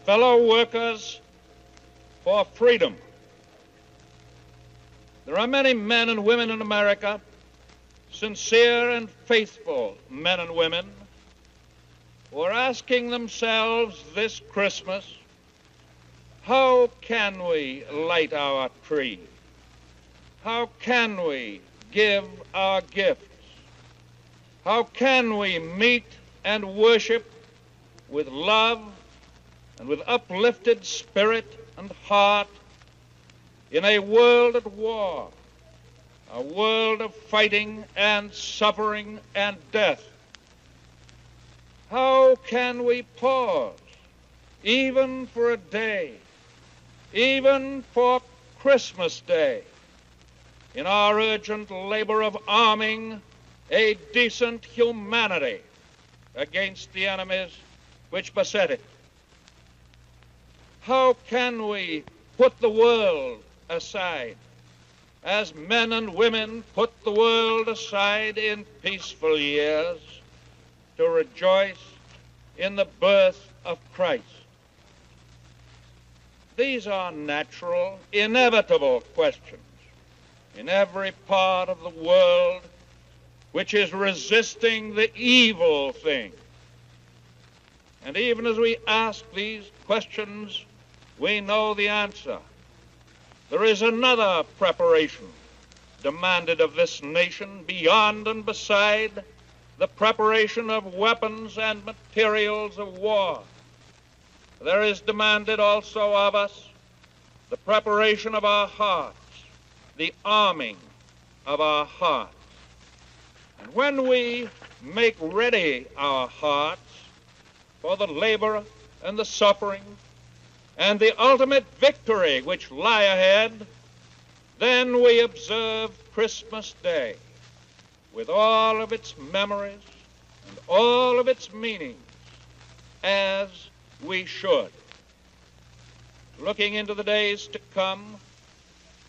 fellow workers for freedom. There are many men and women in America, sincere and faithful men and women, who are asking themselves this Christmas, how can we light our tree? How can we give our gifts? How can we meet and worship with love and with uplifted spirit and heart in a world at war, a world of fighting and suffering and death? How can we pause, even for a day, even for Christmas Day, in our urgent labor of arming a decent humanity against the enemies which beset it? How can we put the world aside, as men and women put the world aside in peaceful years, to rejoice in the birth of Christ? These are natural, inevitable questions in every part of the world which is resisting the evil thing. And even as we ask these questions, we know the answer. There is another preparation demanded of this nation beyond and beside the preparation of weapons and materials of war. There is demanded also of us the preparation of our hearts, the arming of our hearts. And when we make ready our hearts for the labor and the suffering and the ultimate victory which lie ahead, then we observe Christmas Day with all of its memories and all of its meanings, as we should. Looking into the days to come,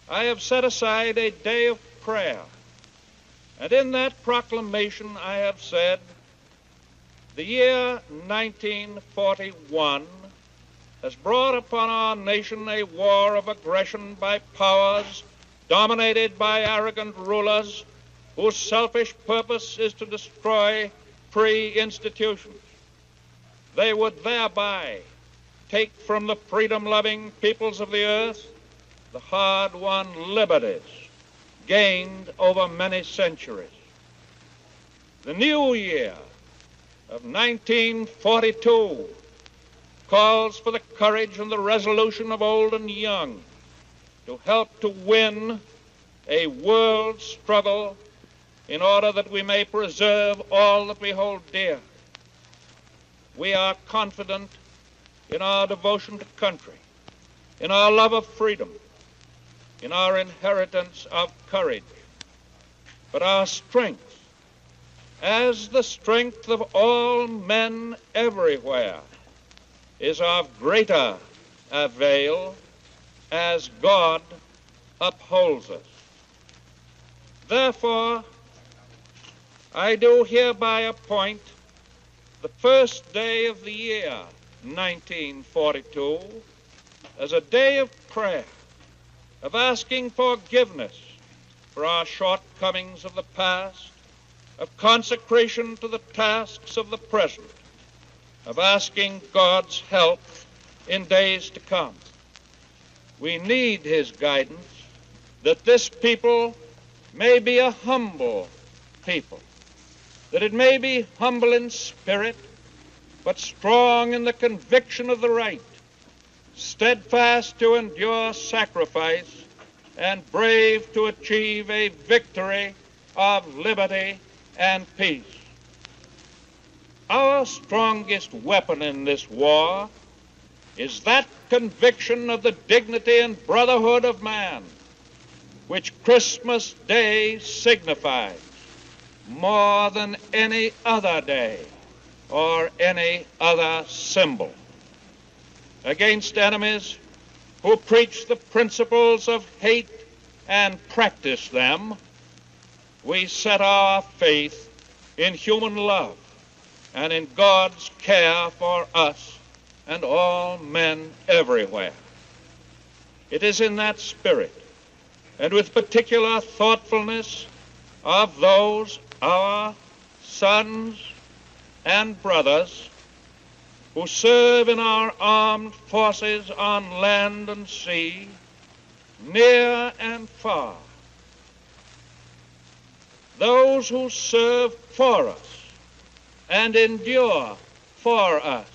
I have set aside a day of prayer, and in that proclamation I have said, the year 1941 has brought upon our nation a war of aggression by powers dominated by arrogant rulers whose selfish purpose is to destroy free institutions. They would thereby take from the freedom-loving peoples of the earth the hard-won liberties gained over many centuries. The new year of 1942 calls for the courage and the resolution of old and young to help to win a world struggle in order that we may preserve all that we hold dear. We are confident in our devotion to country, in our love of freedom, in our inheritance of courage. But our strength, as the strength of all men everywhere, is of greater avail as God upholds us. Therefore, I do hereby appoint the first day of the year 1942 as a day of prayer, of asking forgiveness for our shortcomings of the past, of consecration to the tasks of the present, of asking God's help in days to come. We need His guidance that this people may be a humble people, that it may be humble in spirit, but strong in the conviction of the right, steadfast to endure sacrifice, and brave to achieve a victory of liberty and peace. Our strongest weapon in this war is that conviction of the dignity and brotherhood of man, which Christmas Day signifies more than any other day or any other symbol. Against enemies who preach the principles of hate and practice them, we set our faith in human love and in God's care for us and all men everywhere. It is in that spirit, and with particular thoughtfulness of those our sons and brothers who serve in our armed forces on land and sea, near and far, those who serve for us and endure for us,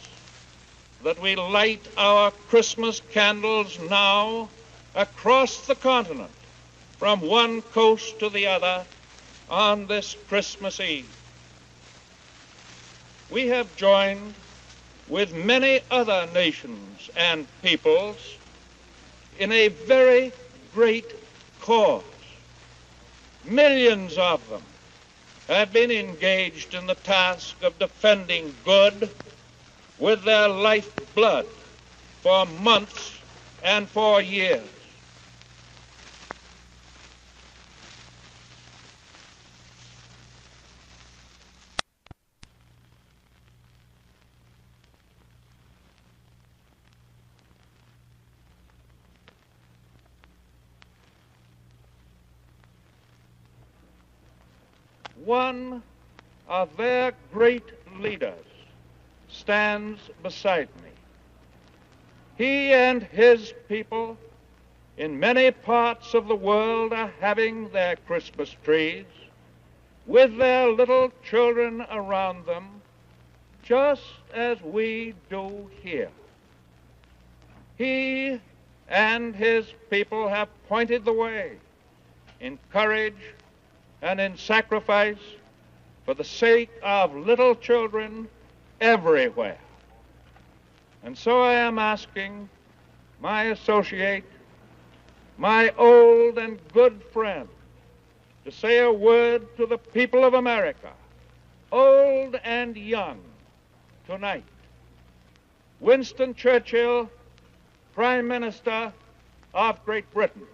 that we light our Christmas candles now across the continent, from one coast to the other, on this Christmas Eve. We have joined with many other nations and peoples in a very great cause. Millions of them have been engaged in the task of defending good with their lifeblood for months and for years. One of their great leaders stands beside me. He and his people in many parts of the world are having their Christmas trees with their little children around them, just as we do here. He and his people have pointed the way in courage and in sacrifice for the sake of little children everywhere. And so I am asking my associate, my old and good friend, to say a word to the people of America, old and young, tonight. Winston Churchill, Prime Minister of Great Britain.